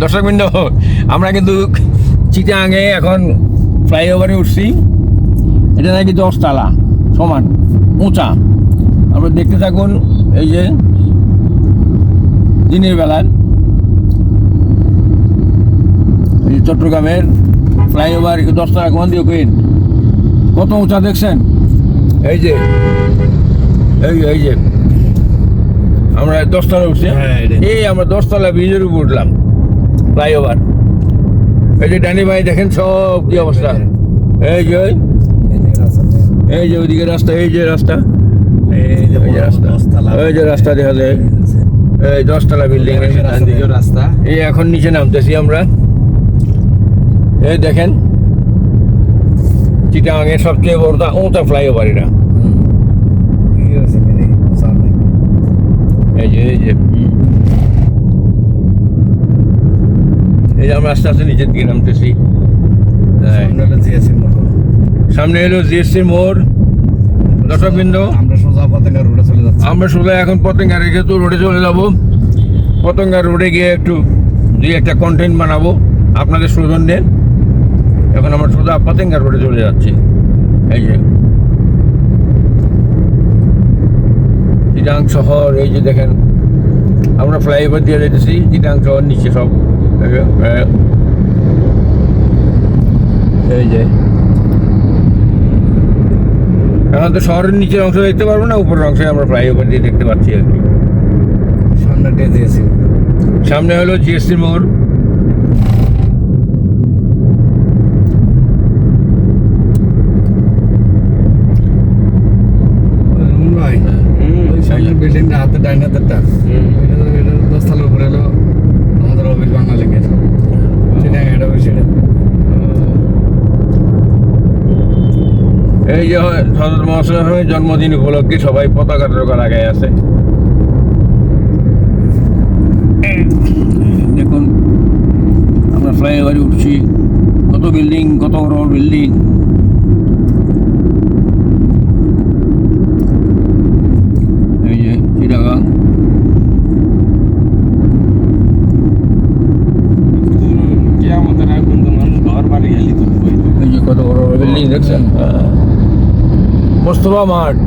দর্শকবৃন্দ, আমরা কিন্তু চিটাগাঙে এখন ফ্লাইওভারে উঠছি। এটা নাকি 10 তলা সমান উঁচা। আপনারা দেখতে থাকুন। এই যে দিনের বেলার এই চট্টগ্রামের ফ্লাইওভার 10 তলা কোন দিয়ে কত উঁচা দেখছেন? এই যে এই যে আমরা 10 তলা উঠছি। এই আমরা 10 তলা ব্রিজের উপর উঠলাম ফ্লাইওভার। এই যে ডানি ভাই দেখেন সব কি অবস্থা। এই যে ওইদিকে রাস্তা, এই যে রাস্তা, এই যে রাস্তা দেখা যায়। এই 10 তলা বিল্ডিং রাস্তা। এই এখন নিচে নামতেছি আমরা। এই দেখেন চিটাগাঙের সবচেয়ে বড় উঁচা ফ্লাইওভার এটা। এই যে আমরা আস্তে আস্তে নিচের দিকে নামতেছি। সামনে এলো জিএসসি মোড়। দর্শকবৃন্দ, আমরা সোজা এখন পতেঙ্গা রেখে তো রোডে চলে যাবো। পতেঙ্গা রোডে গিয়ে একটু একটা কন্টেন্ট বানাবো আপনাদের সৌজন্যে। এখন আমরা সোজা পতেঙ্গা রোডে চলে যাচ্ছি। এই যে চিটাগাং শহর, এই যে দেখেন আমরা ফ্লাইওভার দিয়ে যেতেছি। চিটাগাং শহর নিচে সব। এই যে এখন তো শহরের নিচের অংশ দেখতে পারবো না, উপরের অংশে আমরা ফ্লাইওভার দিয়ে দেখতে পাচ্ছি আর কি। সামনে হলো জিএসসি মোড়। বিল্ডিংটা হাতে ডাইন হাতেরটা 10 তলার উপরে হলো আমাদের অফিস বাংলালিংকের। এটা সেটা এই যে সদর মহাশয়ের জন্মদিন উপলক্ষে সবাই পতাকা টতাকা লাগাই আছে। দেখুন আমরা ফ্লাইওভারে উঠছি। কত বিল্ডিং, কত বড় বিল্ডিং। এই যে চিটাগাং। এই যে কত বড় বিল্ডিং দেখছেন। মোস্তফা মাঠ।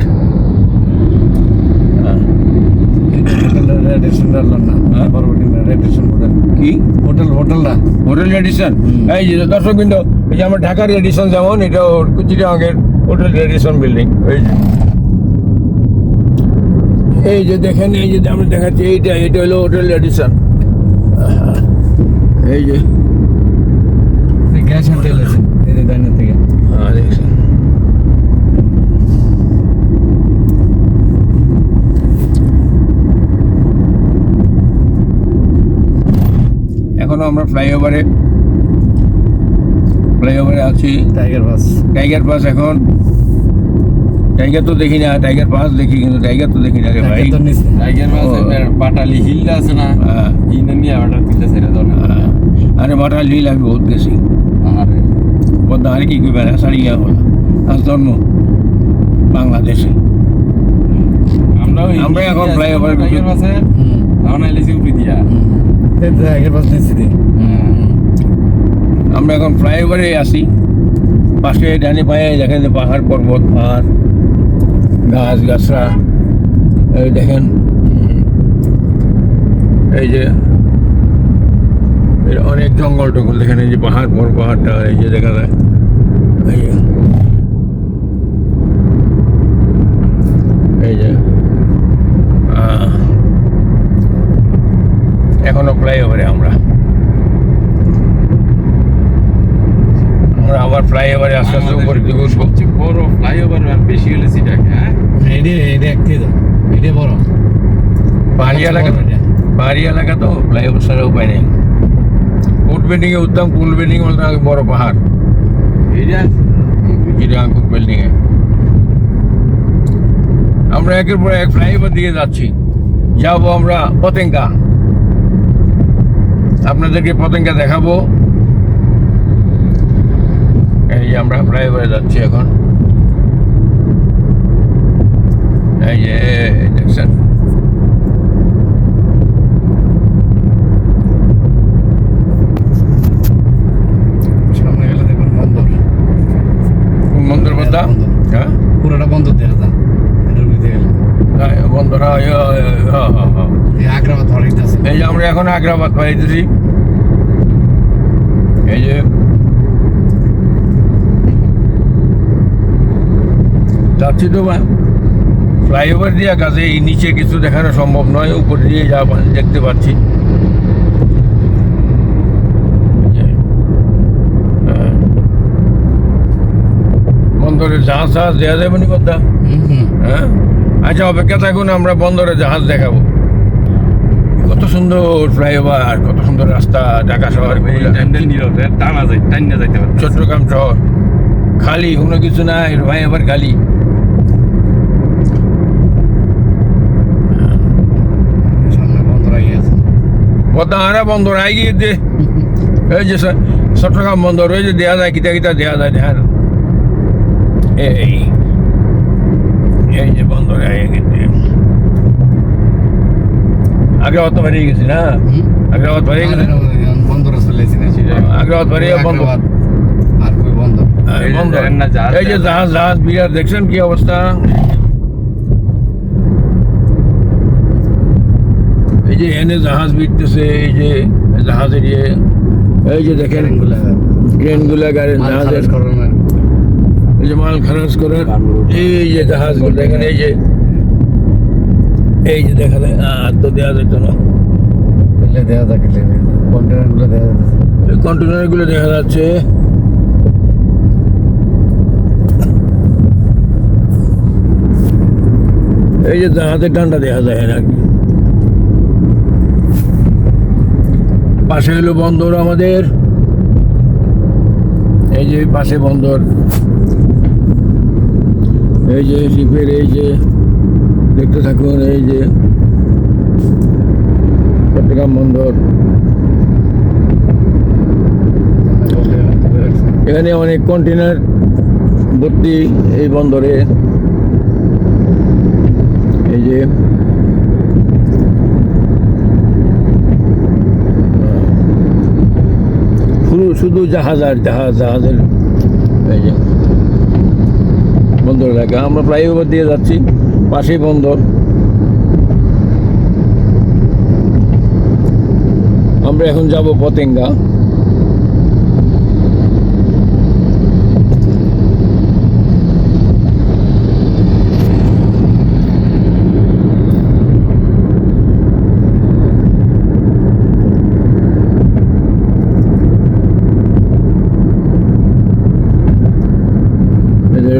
কি হোটেল রেডিসন? এই যে দর্শকবৃন্দ, এই যে আমার ঢাকার রেডিসন যেমন, এটা চিটাগাঙের হোটেল রেডিসন বিল্ডিং। এই যে দেখেন, এই যে আমরা দেখাচ্ছি, এটা হলো হোটেল রেডিসন। এই যে গ্যাস হোটেল আছে এই ডাইনের থেকে। হ্যাঁ দেখছেন। এখনো আমরা ফ্লাইওভারে আছি। টাইগার পাস এখন। টাইগার তো দেখি না, টাইগার পাস দেখি, কিন্তু টাইগার তো দেখি না রে ভাই। টাইগার পাস পাটালি হিল আছে না, নিয়ে অর্ডার দিতে সেটা দরকার। আরে পাটালি হিল আমি বহুত গেছি। পদ্মা আর কি করবে, সারিয়া হল আজ জন্ম বাংলাদেশে। আমরা এখন ফ্লাইওভার আমরা এখন ফ্লাইওভারে আসি। পাশে ডানে পায়ে দেখেন যে পাহাড় পর্বত, পাহাড়, গাছ গাছরা। এই দেখেন, এই যে অনেক জঙ্গল টঙ্গল দেখেন। এই যে পাহাড়, পাহাড়টা এই যে দেখা যায়। এই যে এখনো ফ্লাইওভারে আমরা আবার ফ্লাইওভারে আস্তে আস্তে উপরে দিকে উঠবো। সবচেয়ে বড় ফ্লাইওভার আর বেশি হলে সিটাকে। হ্যাঁ, এটা বড় পাহাড়ি এলাকা তো ফ্লাইওভার ছাড়া উপায় নেই। কোর্ট বিল্ডিং এ উঠতাম, কুল বিল্ডিং বলতে বড় পাহাড়। চিটাগাং কোর্ট বিল্ডিং এ আমরা একের পর এক ফ্লাইওভার দিকে যাচ্ছি। যাবো আমরা পতেঙ্গা। আপনাদেরকে পতেঙ্গা দেখাবো। এই যে আমরা ফ্লাইওভারে যাচ্ছি এখন। এই যে দেখছেন, আমরা এখন আগ্রাবাদ পাইতেছি। এই যে যাচ্ছি তো ফ্লাইওভার দিয়ে কাছে এই নিচে কিছু দেখানো সম্ভব নয়, উপর দিয়ে যা দেখতে পাচ্ছি। বন্দরে জাহাজ জাহাজ দেওয়া যাবে নি কথা। হ্যাঁ, আচ্ছা অপেক্ষা থাকুন, আমরা বন্দরে জাহাজ দেখাবো। কত সুন্দর ফ্লাইওভার, কত সুন্দর রাস্তা, ঢাকা শহর, টানা যায়, টাইনা যাইতে পারে। চট্টগ্রাম শহর খালি, কোনো কিছু নাই, ফ্লাইওভার খালি। সামনে বন্ধ রাখিয়ে আছে। বদাহারা বন্দর আই গিয়ে দে, এই যে চট্টগ্রাম বন্দর, ওই যে দেয়া যায়, কিতা কিতা দেয়া যায়, দেখান। এই এই যে বন্দরে আই গেছে। আগ্রাবাদ বাড়িয়ে গেছি না, আগ্রাবাদ বাড়িয়ে গেছে, বন্দরে চলেছি না সেটা। আগ্রাবাদ বাড়িয়ে বন্ধ। আর কই বন্ধ? বন্দর এই যে জাহাজ জাহাজ বিরাট, দেখছেন কি অবস্থা। এই যে এনে জাহাজ বিটতেছে, এই যে জাহাজের ইয়ে, এই যে দেখেন ট্রেনগুলা, গাড়ি জাহাজের, এই যে মাল খারাজ করার, এই যে জাহাজগুলো দেখেন, এই যে দেখা যায়। আর তো দেওয়া যেত না, দেওয়া থাকে কন্টেনারগুলো দেওয়া যাচ্ছে। কন্টেনার গুলো দেখা যাচ্ছে। এই যে জাহাজের ডান্ডা দেখা যায় নাকি। পাশে হলো বন্দর আমাদের, এই যে পাশে বন্দর, এই যে শিপের, এই যে দেখতে থাকুন, এই যে চট্টগ্রাম বন্দর। এখানে অনেক কন্টেনার ভর্তি এই বন্দরে। এই যে শুধু জাহাজ আর জাহাজ, জাহাজের এই যে বন্দর এলাকা। আমরা ফ্লাইওভার দিয়ে যাচ্ছি, পাশেই বন্দর। আমরা এখন যাব পতেঙ্গা।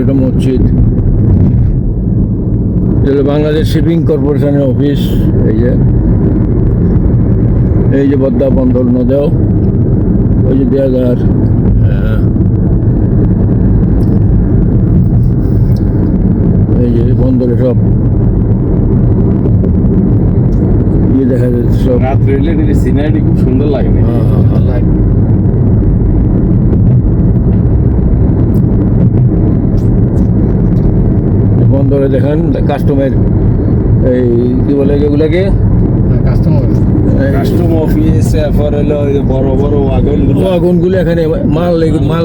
এটা মসজিদ, বাংলাদেশ শিপিং কর্পোরেশনের অফিস। এই যে পদ্মা বন্দর নদেও, ওই যে দেয়াদার। এই যে বন্দরে সব ইয়ে দেখা যাচ্ছে, সব রাত্রে সিনারি খুব সুন্দর লাগে। বন্দরে দেখেন কাস্টমের, এই কি বলে এগুলাকে, কাস্টম অফিস, এরপর হলো বড় বড় ওয়াগন গুলো, এখানে মাল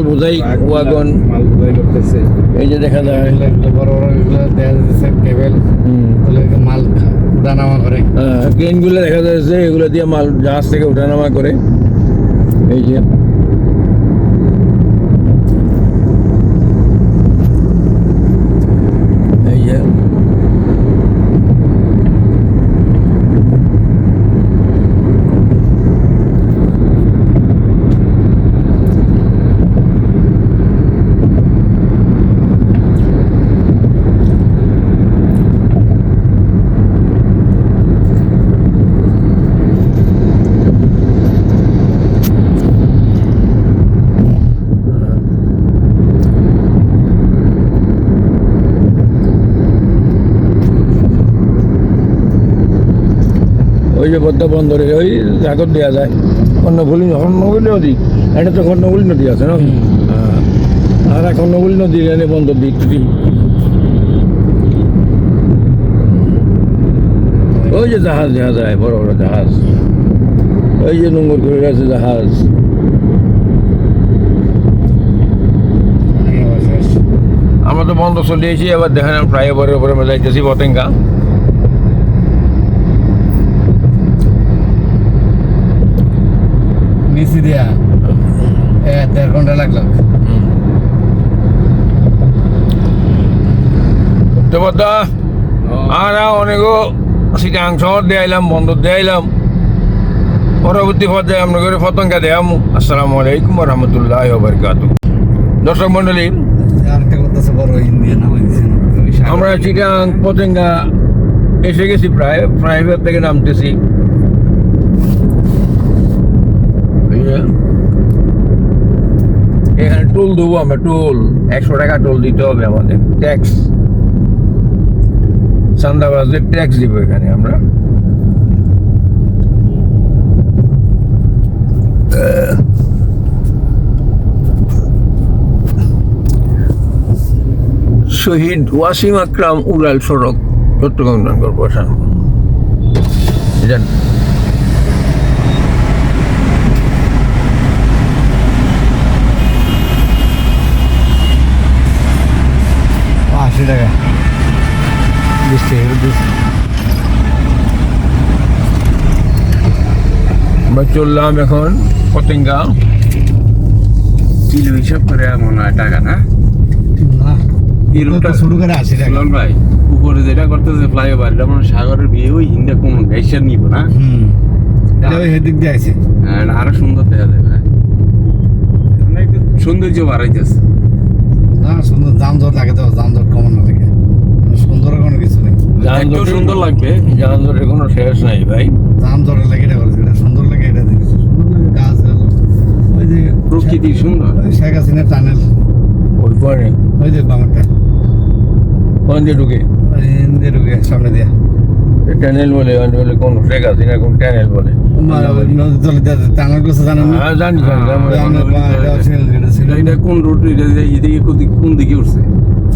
বোঝাই ওয়াগন, মাল বোঝাই করতেছে। এই যে দেখা যায় বড় বড় এগুলো দেখা যাচ্ছে কেবল, মাল উঠানামা করে। ক্রেন গুলো দেখা যাচ্ছে, এগুলো দিয়ে মাল জাহাজ থেকে উঠানামা করে। এই যে ওই যে পদ্মা বন্দরে ওই জাগর দেওয়া যায়, কর্ণফুলী নদী, এটা তো কর্ণফুলী নদী আছে না। আর কর্ণফুলী নদীর এনে বন্দর দিক, ওই যে জাহাজ দেখা যায়, বড় বড় জাহাজ, ওই যে নোংর করে আছে জাহাজ। আমরা তো বন্ধ চলে এসেছি, এবার দেখেন ফ্লাইওভারের উপরে আমরা যাইতেছি পতেঙ্গা। নিচে দিয়া 1.5 ঘন্টা লাগলো। তো বদা আর অনেকও সিটাং শহর দিয়ে আইলাম, বন্দর দিয়ে আইলাম। পরবর্তী পর্যায়ে আমরা করে পতঙ্গা দেয়াম। আসসালামু আলাইকুম ওয়া রাহমাতুল্লাহি ওয়া বারাকাতুহু। দর্শক মণ্ডলী, আরেকটা করতেছে বড় ইন্ডিয়া নামাই দিছে না। আমরা চিটাং পতেঙ্গা এসে গেছি, প্রায় ফ্লাইওভার থেকে নামতেছি। এখানে টোল দেবো আমরা, টোল 100 টাকা টোল দিতে হবে আমাদের, ট্যাক্স, চান্দাবাজদের ট্যাক্স দিব এখানে আমরা। শহীদ ওয়াসিম আকরাম উড়াল সড়ক, চট্টগ্রাম কর্পোরেশন। $80 20 টাকা। আমরা চললাম এখন পতেঙ্গা। কিলো হিসাব করে মনে হয় টাকা না না এই রুটটা শুরু করে 80 টাকা। সুলন ভাই উপরে যেটা করতেছে ফ্লাইওভার, এটা মানে সাগরের বিয়ে ওই হিন্দা কোন গাইসার নিব না, এটা ওই হেদিক দিয়ে আছে। এটা আরো সুন্দর দেখা যাবে। মানে একটু সৌন্দর্য বাড়াইতেছে। না সুন্দর, যানজট লাগে তো, যানজট কমানো লাগে, সুন্দর কোনো কিছু নেই। দেখতেও সুন্দর লাগবে। যানজটের কোনো শেষ নাই ভাই। যানজটের লাগে এটা করেছে, এটা সুন্দর লাগে, এটা দেখেছি সুন্দর লাগে। গাছ হলো ওই যে প্রকৃতি সুন্দর। ওই শেখ হাসিনার টানেল, ওই পরে ওই যে বামারটা কোন দিয়ে ঢুকে ওই দিয়ে ঢুকে সামনে দিয়া ট্যানেল বলে, বলে কোন শেখ হাসিনা কোন ট্যানেল বলে। নদী তলে দিয়ে টানেল করছে, জানেন না? জানি জানি, ওই আমরা এটা ছিল, এটা ছিল। এটা কোন রুট? এটা এদিকে কোন দিকে উঠছে?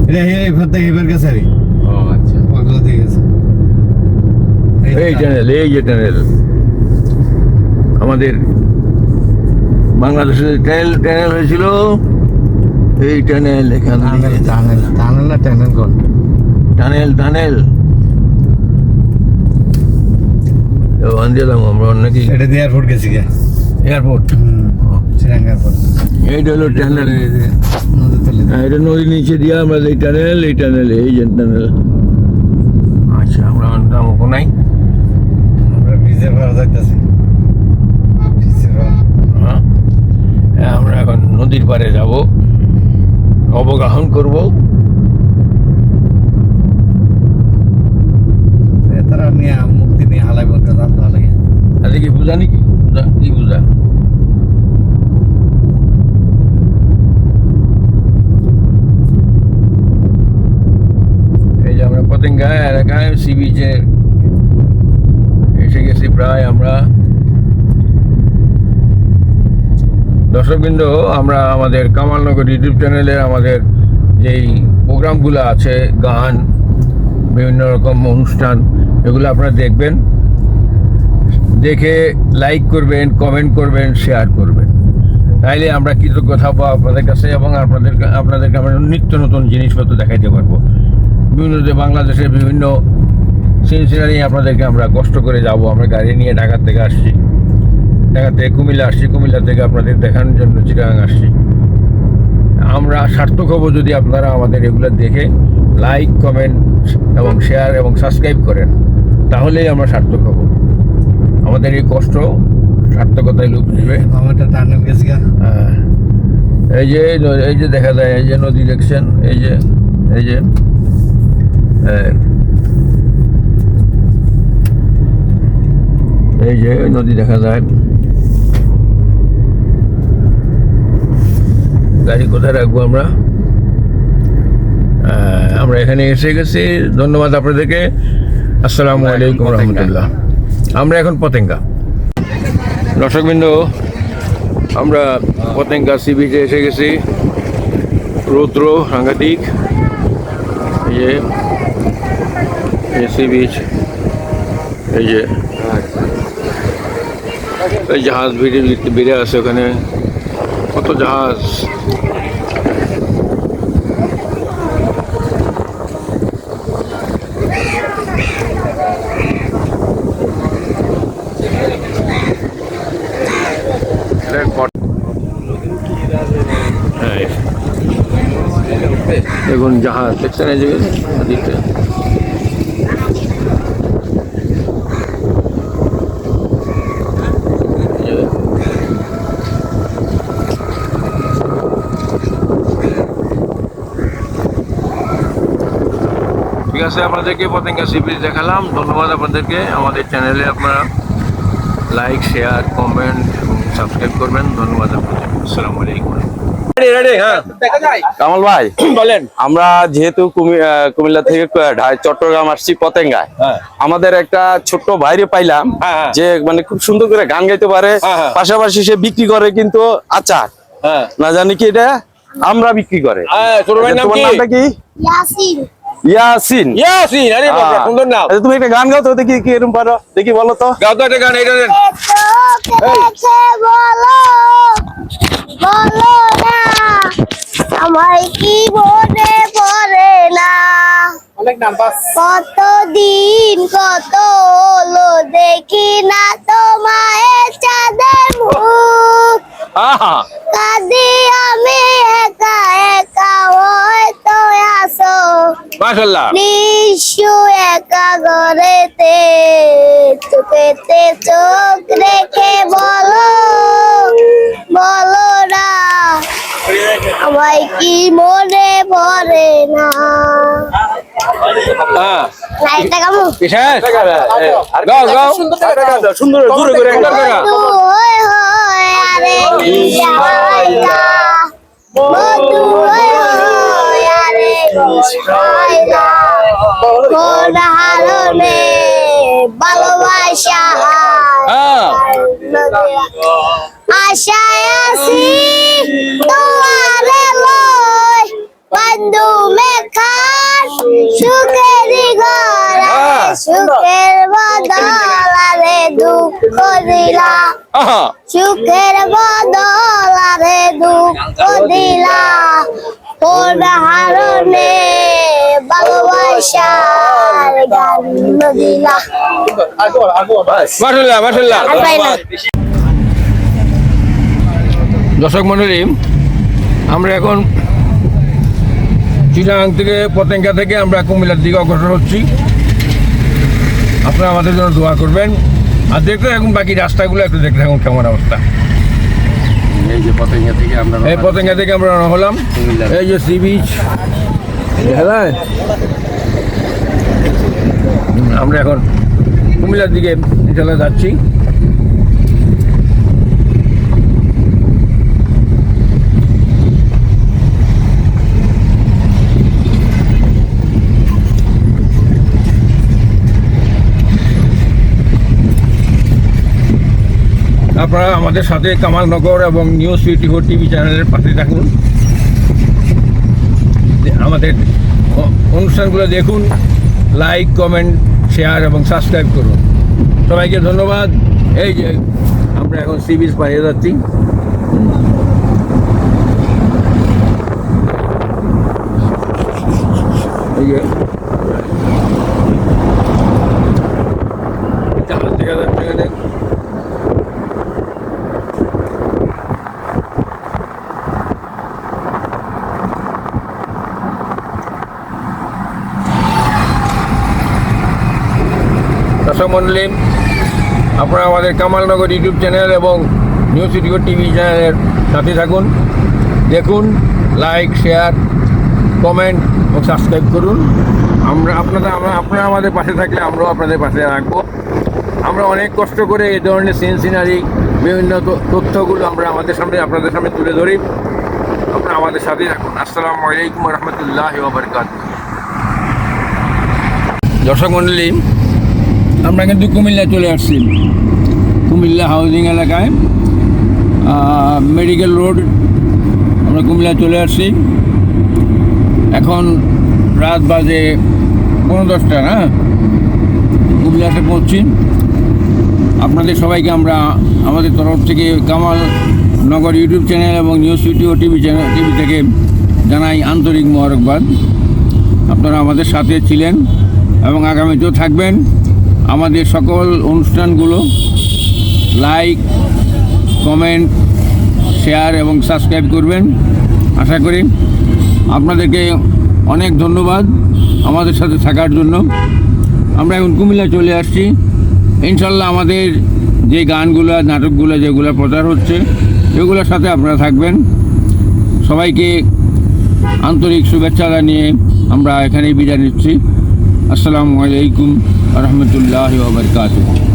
এটা এবার থেকে এবার গেছে আর কি, ও আচ্ছা। ওগুলো দিয়ে গেছে। এই ট্যানেল, এই যে ট্যানেল আমাদের বাংলাদেশে ট্যানেল হয়েছিল, এই ট্যানেল এখান থেকে টানেল টানেল না টানেল কোন টানেল টানেল ওখান দিয়ে এলাম আমরা অনেকে। এটা দিয়ে এয়ারপোর্ট গেছি গিয়া, এয়ারপোর্ট, চিরাং এয়ারপোর্ট। এইটা হলো ট্যানেল। নদী তলে এটা নদীর নিচে দিয়ে আমরা এই ট্যানেল, এই ট্যানেল, এই যে ট্যানেল। আচ্ছা, আমরা নাম নাই, আমরা ভিজে পাওয়া যাইতেছি। হ্যাঁ, আমরা এখন নদীর পাড়ে যাব, অবগাহন করব। তারা নিয়ে মুক্তি নিয়ে হালাই বলতে জানতে লাগে। আজকে কি পূজা নাকি? পূজা কি পূজা? এই যে আমরা পতেঙ্গা এলাকায় সি বিচে এসে গেছি প্রায় আমরা। দর্শকবৃন্দ, আমরা আমাদের কামালনগর ইউটিউব চ্যানেলে আমাদের যেই প্রোগ্রামগুলো আছে, গান, বিভিন্ন রকম অনুষ্ঠান, এগুলো আপনারা দেখবেন, দেখে লাইক করবেন, কমেন্ট করবেন, শেয়ার করবেন। তাইলে আমরা কৃতজ্ঞ থাকবো আপনাদের কাছে এবং আপনাদেরকে আমরা নিত্য নতুন জিনিসপত্র দেখাইতে পারবো। বিভিন্ন যে বাংলাদেশের বিভিন্ন সিনারি আপনাদেরকে আমরা কষ্ট করে যাব। আমরা গাড়ি নিয়ে ঢাকা থেকে আসছি, ঢাকা থেকে কুমিল্লা আসছি, কুমিল্লা থেকে আপনাদের দেখানোর জন্য চিটাগাং আসছি। আমরা সার্থক হব যদি আপনারা আমাদের এগুলো দেখে লাইক, কমেন্ট এবং শেয়ার এবং সাবস্ক্রাইব করেন, তাহলেই আমরা সার্থক হব। আমাদের এই কষ্ট সার্থকতায় লুপ নেবে। আমারটা টানেল গেছি গা। এই যে দেখা যায়, এই যে নদী দেখছেন, এই যে এই যে নদী দেখা যায়। গাড়ি কোথায় রাখবো আমরা? আমরা এখানে এসে গেছি। ধন্যবাদ আপনাদেরকে। আসসালামু আলাইকুম রহমতুল্লাহ। আমরা এখন পতেঙ্গা। দর্শকবৃন্দ, আমরা পতেঙ্গা সি বিচে এসে গেছি। রৌদ্র সাংঘাতিক। এই যে সি বিচ, এই যে এই জাহাজ বেড়ে আছে, ওখানে কত জাহাজ। জাহাজ দেখছেন এই যে নদীতে। ঠিক আছে, আপনাদেরকে পতেঙ্গা সি বিচ দেখালাম। ধন্যবাদ আপনাদেরকে। আমাদের চ্যানেলে আপনারা লাইক, শেয়ার, কমেন্ট এবং সাবস্ক্রাইব করবেন। ধন্যবাদ আপনাদের। আসসালামু আলাইকুম। হ্যাঁ কামাল ভাই, বলেন। আমরা যেহেতু কুমিল্লা থেকে চট্টগ্রাম আসছি পতেঙ্গায়, হ্যাঁ। আমাদের একটা ছোট্ট ভাইরে পাইলাম হ্যাঁ। যে মানে খুব সুন্দর করে গান গাইতে পারে, হ্যাঁ। পাশাপাশি সে বিক্রি করে কিন্তু আচার, হ্যাঁ না জানি কি এটা আমরা বিক্রি করে। ছোট ভাইয়ের নাম তোমার কি? নামটা কি? ইয়াসিন। ইয়াসিন। ইয়াসিন, আরে বাবা, সুন্দর নাম। আচ্ছা, তুমি একটা গান গাও তো, দেখি কি এরকম পারো, দেখি বলো তো। গাও তো একটা গান, এটা দেন। দেখে বলো বলো না, আমার কি মনে পড়ে না, কতদিন কত হলো দেখি না তোমায় চাঁদের মুখ, আহা, কাঁদি আমি একা একা, হয়তো আসো মাশাআল্লাহ। নিশু একা ঘরেতে, চোখেতে চোখ রেখে বলো বলো না, আমায় কি মনে পড়ে না। হ্যাঁ, লাইটটা কেমন? কিসের? গাও গাও, সুন্দর জোরে করে একটা জায়গা। বন্ধু হয়ে হয়ে আরে নিশা হইলা, বন্ধু হয়ে হয়ে আরে নিশা হইলা, কোন হারণে ভালোবাসা হ্যাঁ, আশায় আছি তোমারে লই, বন্ধু মেখার সুখেরই ঘর, সুখের বদল আরে দুঃখ দিলা, আহা, সুখের বদল আরে দুঃখ দিলা, কোন হারণে ভালোবাসার গান দিলা। মাশাআল্লাহ মাশাআল্লাহ। আর পাই না। দর্শক মণ্ডলী, আমরা এখন চিটাগাং থেকে, পতেঙ্গা থেকে আমরা কুমিল্লার দিকে অগ্রসর হচ্ছি। আপনারা আমাদের জন্য দোয়া করবেন। আর দেখতে থাকুন বাকি রাস্তাগুলো, একটু দেখতে থাকুন কেমন অবস্থা। এই যে পতেঙ্গা থেকে আমরা এই পতেঙ্গা থেকে আমরা রওনা হলাম। কুমিল্লার। এই যে সি বিচ, আমরা এখন কুমিল্লার দিকে চলে যাচ্ছি। আপনারা আমাদের সাথে কামালনগর এবং নিউজ 24 টিভি চ্যানেলের পাশে থাকুন। আমাদের অনুষ্ঠানগুলো দেখুন, লাইক, কমেন্ট, শেয়ার এবং সাবস্ক্রাইব করুন। সবাইকে ধন্যবাদ। এই যে আমরা এখন সি বিচ পাড়িয়ে যাচ্ছি। এই যে জাহাজ দেখা যাচ্ছে এখানে। দর্শক মণ্ডলী, আপনারা আমাদের কামালনগর ইউটিউব চ্যানেল এবং নিউজ 24 টিভি চ্যানেলের সাথে থাকুন, দেখুন, লাইক, শেয়ার, কমেন্ট ও সাবস্ক্রাইব করুন। আপনারা আমাদের পাশে থাকলে আমরাও আপনাদের পাশে রাখবো। আমরা অনেক কষ্ট করে এই ধরনের সিনারি বিভিন্ন তথ্যগুলো আমরা আপনাদের সামনে তুলে ধরি। আপনারা আমাদের সাথে থাকুন। আসসালামু আলাইকুম রহমতুল্লাহি ওয়া বারাকাতুহু। দর্শক মণ্ডলী, আমরা কিন্তু কুমিল্লা চলে আসছি। কুমিল্লা হাউজিং এলাকায় মেডিকেল রোড, আমরা কুমিল্লা চলে আসছি। এখন রাত বাজে 10:15 না, কুমিল্লাতে পৌঁছছি। আপনাদের সবাইকে আমরা আমাদের তরফ থেকে কামালনগর ইউটিউব চ্যানেল এবং নিউজ 24 টিভি থেকে জানাই আন্তরিক মোবারকবাদ। আপনারা আমাদের সাথে ছিলেন এবং আগামীতেও থাকবেন। আমাদের সকল অনুষ্ঠানগুলো লাইক, কমেন্ট, শেয়ার এবং সাবস্ক্রাইব করবেন। আশা করি আপনাদেরকে অনেক ধন্যবাদ আমাদের সাথে থাকার জন্য। আমরা এখন কুমিল্লা চলে আসছি। ইনশাল্লাহ আমাদের যে গানগুলো নাটকগুলো যেগুলো প্রচার হচ্ছে এগুলোর সাথে আপনারা থাকবেন। সবাইকে আন্তরিক শুভেচ্ছা জানিয়ে আমরা এখানেই বিদায় নিচ্ছি। আসসালামু আলাইকুম ওয়া রাহমাতুল্লাহি ওয়া বারাকাতুহু।